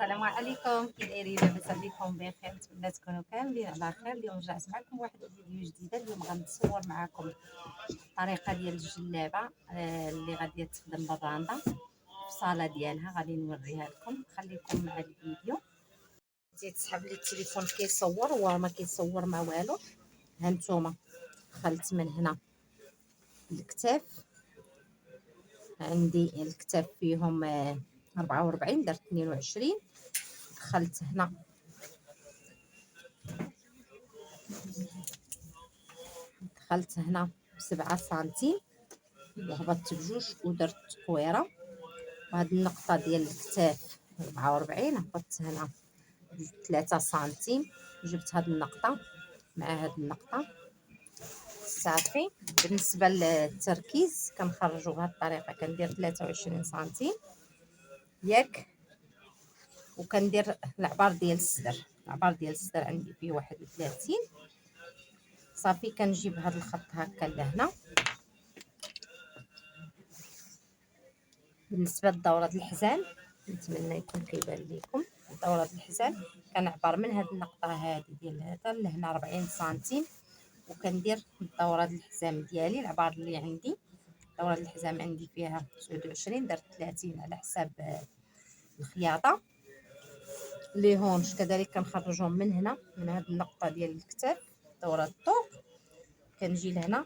السلام عليكم، كي دايرين؟ لاباس عليكم؟ بخير؟ نتمنى تكونوا كاملين على خير. اليوم رجعت معكم واحد الفيديو جديده. اليوم غنصور معكم الطريقه ديال الجلابه اللي غادي تخدم بالراندا في الصاله ديالها. غادي نوريها لكم، خليكم مع الفيديو. تيتسحب لي التليفون كيصور وما كيصور ما والو. هانتوما دخلت من هنا الكتاف، عندي الكتاف فيهم 44، درت 22. دخلت هنا ب7 سنتيم وهبطت بجوج ودرت تقويره. وهاد النقطه ديال الكتاف 44 هبطت هنا 3 سنتيم، جبت هاد النقطه مع هاد النقطه صافي. بالنسبه للتركيز كنخرجوا بهاد الطريقه، كندير 23 سنتيم ياك، وكندير العبار ديال الصدر عندي فيه 31 صافي. كنجيب هاد الخط هكا لهنا. بالنسبه لدوره الحزام نتمنى يكون كيبان لكم. دوره الحزام كنعبر من هاد النقطه هذه ديال هذا لهنا 40 سنتيم، وكندير دوره الحزام ديالي. العبار اللي عندي دوره الحزام عندي فيها 29، درت 30 على حساب الخياطه. لي هونش كذلك كنخرجهم من هنا، من هاد النقطه ديال الكتاف دوره الطوق، كنجي لهنا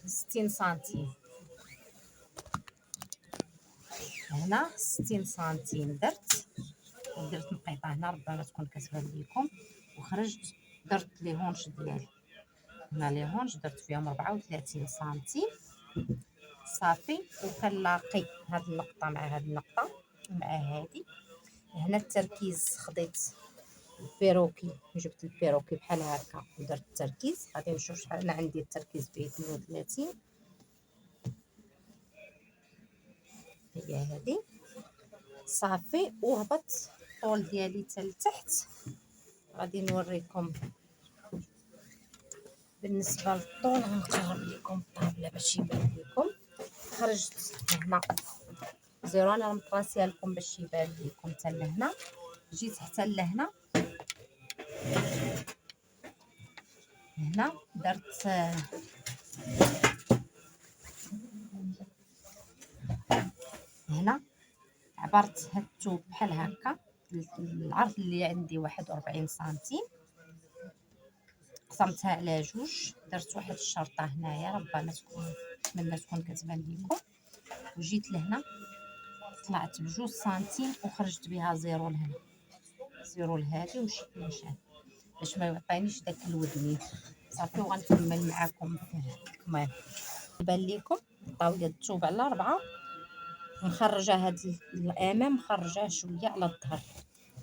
60 سنتيم، هنا 60 سنتيم درت نقيطه هنا ربما تكون كتبان لكم. وخرجت درت لي هونش ديالي هنا، لي هونش درت فيهم 34 سنتيم صافي. وكنلاقي هاد النقطه مع هاد النقطه مع هادي. هنا التركيز خديت البيروكي، جبت البيروكي بحال هكا ودرت التركيز. غادي نشوف شحال انا عندي التركيز فيه 32، هي هادي صافي. وهبط الطول ديالي حتى لتحت. غادي نوريكم بالنسبه للطول، غنقرب لكم الطابله باش يبان لكم. خرجت هنا زيرو، انا مطراسيه لكم باش يبان لكم حتى لهنا. جيت حتى لهنا، هنا درت هنا عبرت هاد الثوب بحال هكا. العرض اللي عندي 41 سنتيم، قسمتها على جوج، درت واحد الشرطه هنايا ربما نتمنى تكون كتبان لكم. وجيت لهنا طلعت بجوج سنتيم وخرجت بها زيرو لهنا، زيرو لهادي ومشيت نشان باش ما يعطينيش داك الودني صافي. وغنكمل معكم في الكمام. يبان لكم طاوله الثوب على 4، مخرجه هاد الامام، مخرجاه شويه على الظهر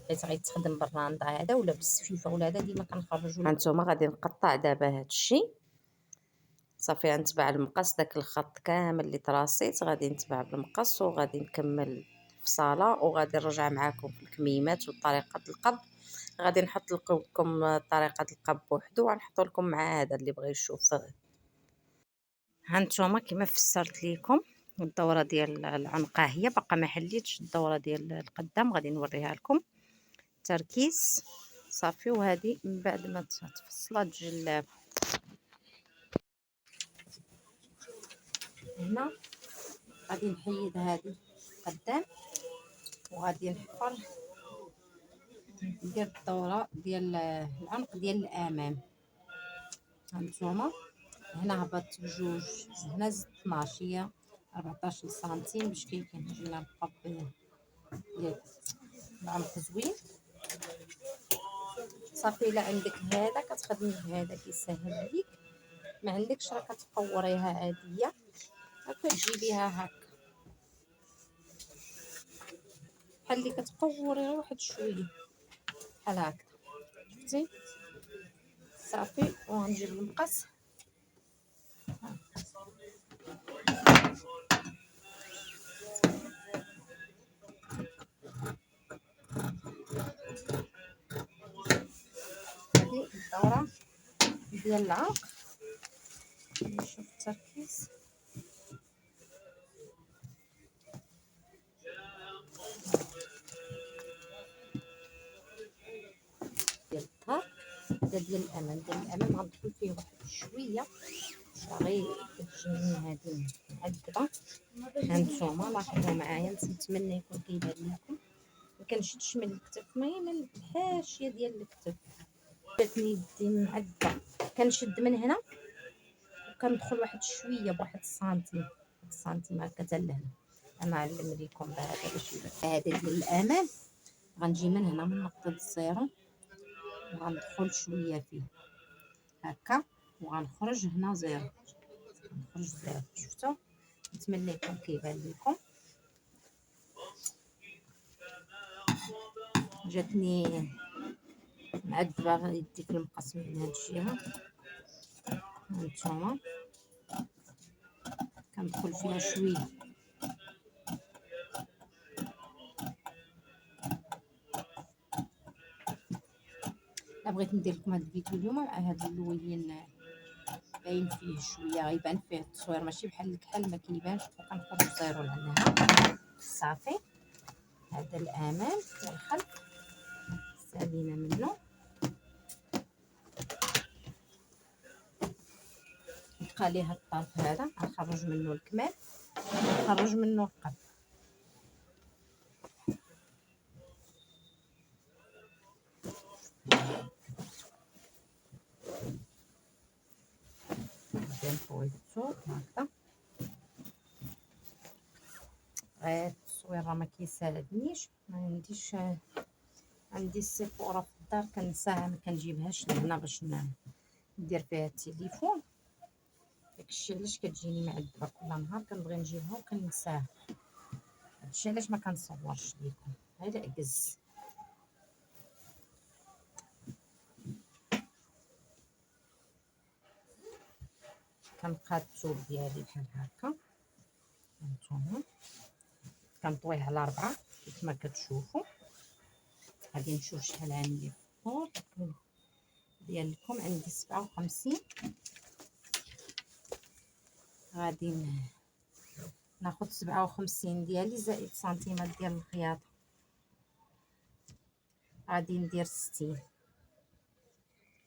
حيت غيتخدم بالراندا هذا ولا بالسفيفه ولا هذا ديما كنخرجوا. هانتوما غادي نقطع دابا هاد الشيء صافي. غنتبع المقص، داك الخط كامل اللي تراصيت غادي نتبع بالمقص وغادي نكمل الفصاله. وغادي نرجع معكم في الكميمات وطريقه القب. غادي نحط لكم طريقه القب بوحدو، وغنحط لكم مع هذا اللي بغى يشوف. هانتوما كما فسرت لكم الدوره ديال العنقه هي باقا ما حليتش. الدوره ديال القدام غادي نوريها لكم تركيز صافي. وهذه من بعد ما تفصلات الجلابه هنا غادي نحيد هذه قدام وغادي نحفر، ندير الدوره ديال العنق ديال الامام. هانتوما هنا هبطت بجوج، هنا زدت 12، هي 14 سنتيم باش كيجينا القب ديال العنق زوين صافي. الا عندك هذا كتخدمي بهذا كيسهل عليك، ما عندكش راه كتقوريها عاديه هكا، تجيبيها هكا بحال اللي كتقوري واحد شويه بحال هكا، شفتي صافي. وغنجيب المقص هذه الدوره ديال العنق. نشوف التركيز هذا ديال الامام غندخل فيه واحد شويه صغير كتجيني هذه معذبه. هانتوما لاحظوا معايا، نتمنى يكون كيبان لكم. ما كنشدش من الكتف، المهم من الحاشيه ديال الكتف. جاتني يدي معذبه، كنشد من هنا وكندخل واحد شويه بواحد السنتيم هكا حتى لهنا. غنعلم لكم هذا باش يبان. هذا ديال الامام غنجي من هنا من نقطه الزيرو وغندخل شويه فيه هكا، وغنخرج هنا زيرو، نخرج زيرو. شفتوا؟ نتمنى يكون كيبان لكم. جاتني معذبه يدي في المقص من هاد الجهه. هانتوما كندخل فيها شويه. بغيت ندير لكم هذا الفيديو اليوم مع هذا اللوين باين فيه شويه، غيبان فيه التصوير ماشي بحال الكحل ما كيبانش. وكنخرج زيرو لهنا صافي. هذا الامام والخلف سالينا منه، يبقى ليه الطرف هذا غنخرج منه الكمال ونخرج منه القلب. ندير فويتو هكذا. التصوير راه ما كيساعدنيش، ما عنديش، عندي السيفوره في الدار كنساها، ما كنجيبهاش لهنا باش ندير فيها التليفون. داكشي علاش كتجيني معذبه كل نهار كنبغي نجيبها وكنساها. هادشي علاش ما كنصورش لكم، غير عكز. كنقاد الثوب ديالي بحال هكا. هانتوما كنطويه على 4 كيف ما كتشوفوا. غادي نشوف شحال عندي في الطول ديالكم. عندي 57. غادي ناخذ 57 ديالي زائد سنتيمات ديال الخياطه. غادي ندير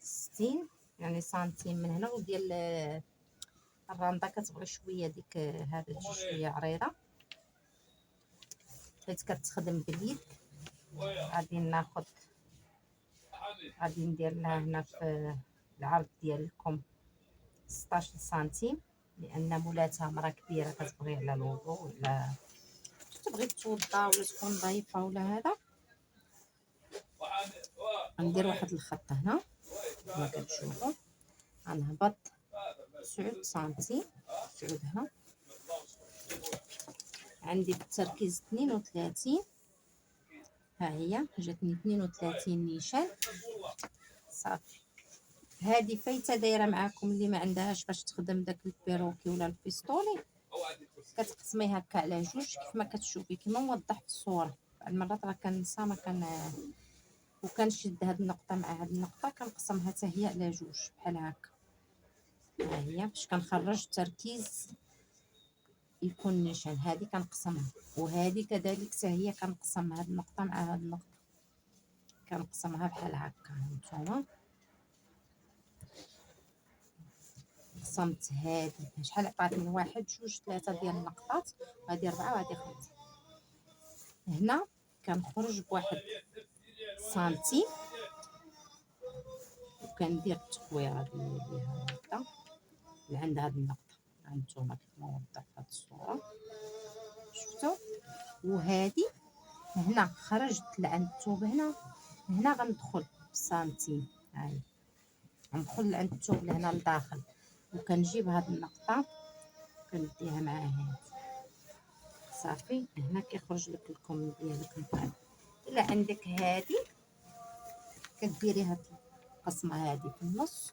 60 يعني سنتيم من هنا. وديال الرانده كتبغي شويه ديك هذا تجي شويه عريضه حيت كتخدم باليد. غادي ندير لها هنا في العرض ديالكم 16 سنتيم، لان مولاتها مرا كبيره كتبغي على الوضوء ولا تبغي توضا ولا تكون ضعيفه ولا هذا. غندير واحد الخط هنا كما كتشوفوا. غنهبط 9 سنتيم، 9 هنا. عندي في التركيز 32. ها هي جاتني 32 نيشان صافي. هذه فايته دايره معاكم اللي ما عندهاش باش تخدم داك البيروكي ولا البيستولي. كتقسمي هكا على جوج كيف ما كتشوفي كما موضح في الصوره. بعض المرات راه كنسى ما وكنشد هاد النقطه مع هاد النقطه كنقسمها حتى هي على جوج بحال هكا. ها هي باش كنخرج التركيز يكون نيشان. هذه كنقسمها، وهذه كذلك حتى هي كنقسم هاد النقطه مع هاد النقطه كنقسمها بحال هكا. هانتوما قسمت هذه شحال عطاتني 1 2 3 ديال النقطات. هذه 4 وهذه 5. هنا كنخرج بواحد سنتيم وكندير التقويره ديالها هكذا لعند هاد النقطه. هانتوما كيف ما وضح في هاد الصوره شفتوا. وهذه هنا خرجت لعند الثوب هنا غندخل بسنتيم. هاي غندخل لعند الثوب لهنا لداخل وكنجيب هاد النقطه كنديها مع هاد صافي. هنا كيخرج لك الكم ديالك مقاد. الا عندك هادي كديري هاد القسمه هادي في النص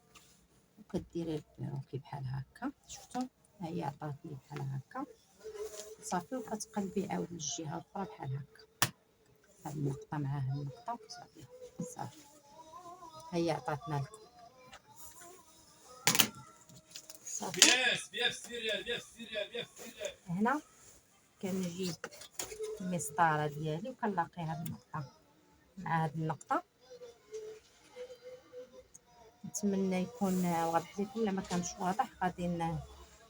وكديري البيروكي بحال هكا. شفتوا ها هي عطاتني بحال هكا صافي. وكتقلبي عاود للجهه الاخرى بحال هكا. هاد النقطه مع هاد النقطه وتصاوبيها صافي. ها هي عطاتنا لكم صافي. هنا كنجيب المسطره ديالي وكنلاقي هاد النقطه مع هاد النقطه نتمنى يكون واضح لكم. الا ما كانش واضح غادي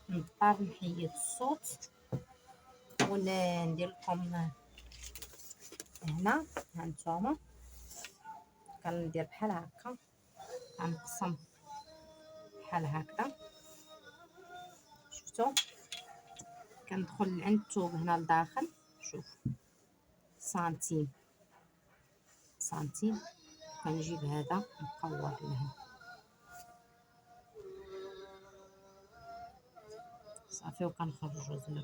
نضطر نحيد الصوت وندير لكم هنا. هانتوما كندير بحال هكا، غنقسم بحال هكذا. شفتوا كندخل عند الثوب هنا لداخل، شوف سنتيم سنتيم، كنجيب هذا مقور لهنا صافي، وكنخرجو زيرو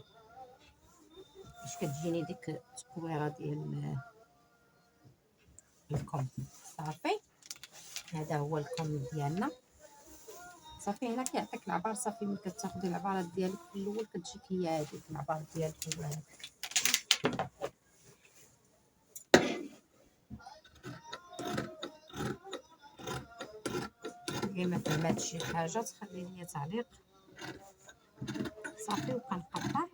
باش كتجيني ديك التكويره ديال الكم. صافي هذا هو الكم ديالنا. صافي هنا كيعطيك العبار. صافي ملي كتاخدي العبارات ديالك في الاول كتجيك هي هذيك العبار ديالك هو هذا. اللي ما فهماتش شي حاجه تخلي لي تعليق. صافي وكنقطع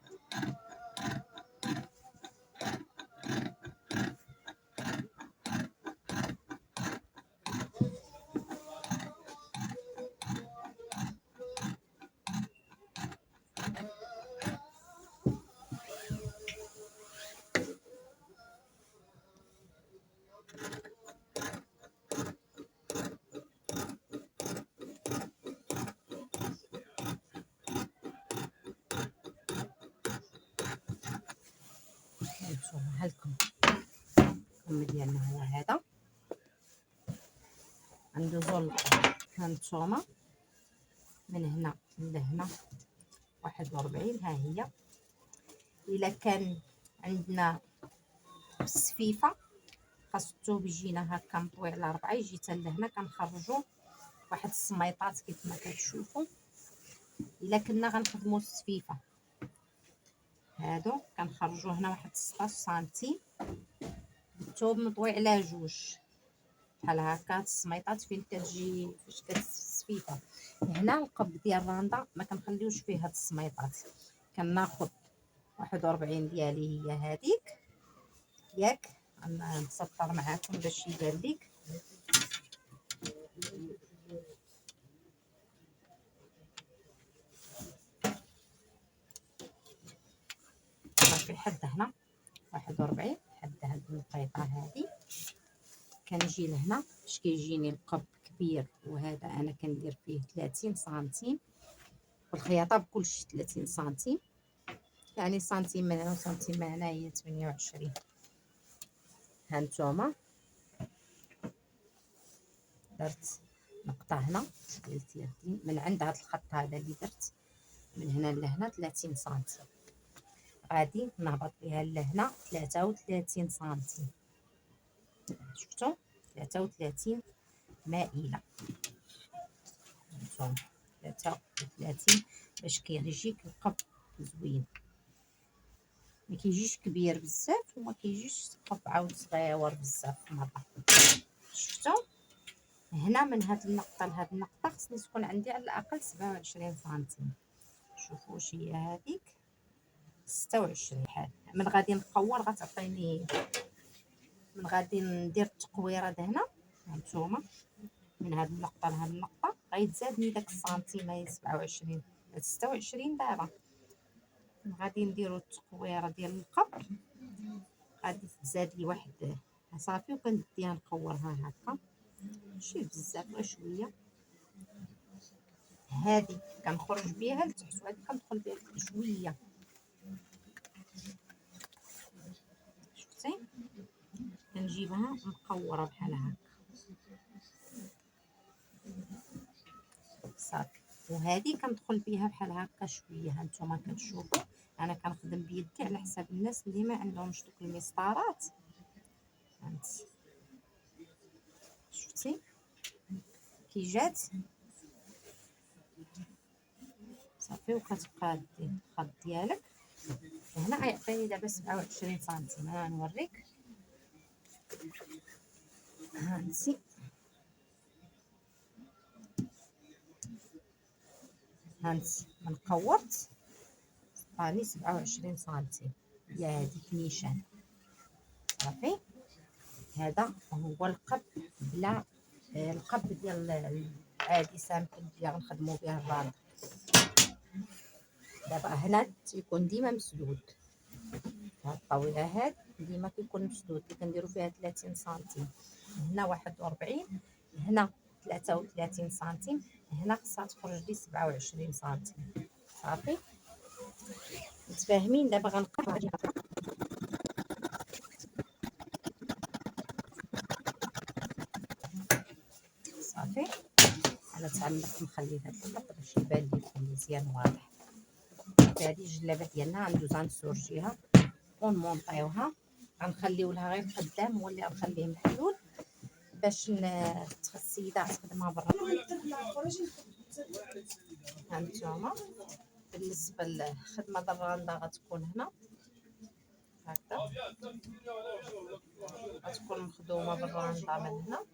هانتوما. هالكم ديالنا هو هذا، ندوزو هانتوما من هنا لهنا 41. ها هي. الا كان عندنا السفيفه خاص الثوب يجينا هكا مطوي على 4، يجي حتى لهنا كنخرجو واحد السميطات كيف ما كتشوفوا. الا كنا غنخدموا السفيفه هادو كنخرجوا هنا واحد 16 سنتيم، الثوب مطوي على جوج بحال هكا. السميطات فين كتجي فاش كتسفيفه هنا القب ديال الراندا ما كنخليوش فيه هاد السميطات. كناخذ 41 ديالي هي هذيك ياك. نسطر معاكم باش يبان ليك. صافي حد هنا 41 حد هاد القيطه هادي. كنجي لهنا باش كيجيني القب كبير، وهذا انا كندير فيه 30 سنتيم بالخياطه بكلشي 30 سنتيم، يعني سنتيم من هنا وسنتيم من هنا هي 28. هانتوما درت نقطه هنا ديال 30 من عند هذا الخط هذا اللي درت من هنا لهنا 30 سنتيم، غادي نهبط بها لهنا 33 سنتيم. شفتوا 33 مائله. هانتوما 33 باش كيجيك القب زوين، ما كيجيش كبير بزاف وما كيجيش القب عاود صغيور بزاف مره. شفتوا هنا من هاد النقطه لهاد النقطه خصني تكون عندي على الاقل 27 سنتيم. شوفوا واش هي هذيك 26. بحال من غادي نقور غتعطيني، من غادي ندير التقويره هنا هانتوما من هاد النقطه لهاد النقطه غيتزادني داك السنتيم هي 27 26. دابا غادي نديرو التقويره ديال القب غادي تزاد لي واحد. صافي وكنديها نقورها هكا ماشي بزاف غير شويه. هادي كنخرج بها لتحت وهادي كندخل بها شويه. شفتي كنجيبها مقوره بحال هكا صافي. وهذه كندخل بها بحال هكا شويه. هانتوما كتشوفوا انا كنخدم بيدي على حساب الناس اللي ما عندهمش دوك المسطرات. هانتي شفتي كي جات صافي. وكتبقى دي الخط ديالك هنا غيعطيني دابا 27 سنتيم. ها نوريك. هانتي هانتي من قورت عطاني 27 سنتيم هي هذيك نيشان. صافي هذا هو القب بلا القب ديال عادي سامبل ديال غنخدمو بها الراندا. دابا هنا تيكون ديما مسدود، هاد الطاوله هاد ديما كيكون مسدود، اللي كنديرو فيها 30 سنتيم، هنا 41، هنا 33 سنتيم، هنا خصها تخرج لي 27 سنتيم. صافي متفاهمين؟ دابا غنقطع صافي. انا تعلقت نخلي هاد الخط باش يبان لكم مزيان واضح. هذه الجلابه ديالنا غندوز غنسورجيها ونمونطيوها، غنخليو لها غير قدام هو اللي غنخليه محلول باش السيده تخدمها برا. هانتوما بالنسبه للخدمه ديال الراندا غتكون هنا هكذا، غتكون مخدومه بالراندا من هنا،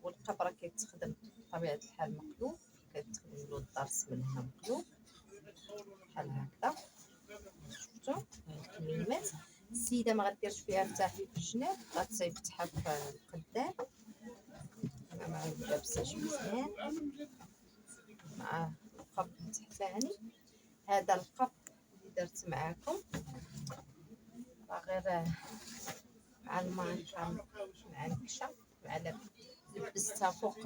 والقبره كيتخدم بطبيعه الحال مقلوب، كيتخدم له الضرس من هنا مقلوب بحال هكذا. شفتوا الكميمات؟ السيده ما غديرش فيها فتحي في الجناب، غتفتحها في القدام. انا ما لابساش مزيان مع القب التحتاني. هذا القب اللي درت معاكم راه غير مع المانكا مع الكشه مع لبستها فوق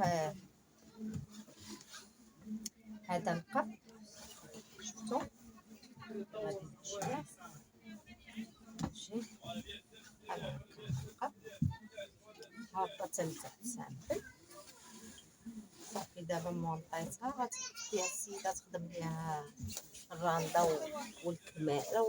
هذا القب. شفتوا غادي نمشي ماشي بحال هكا القب هابطه لتحت سامبل. صافي دابا مونطيتها غتحط فيها السيده تخدم بها الراندا والكماله.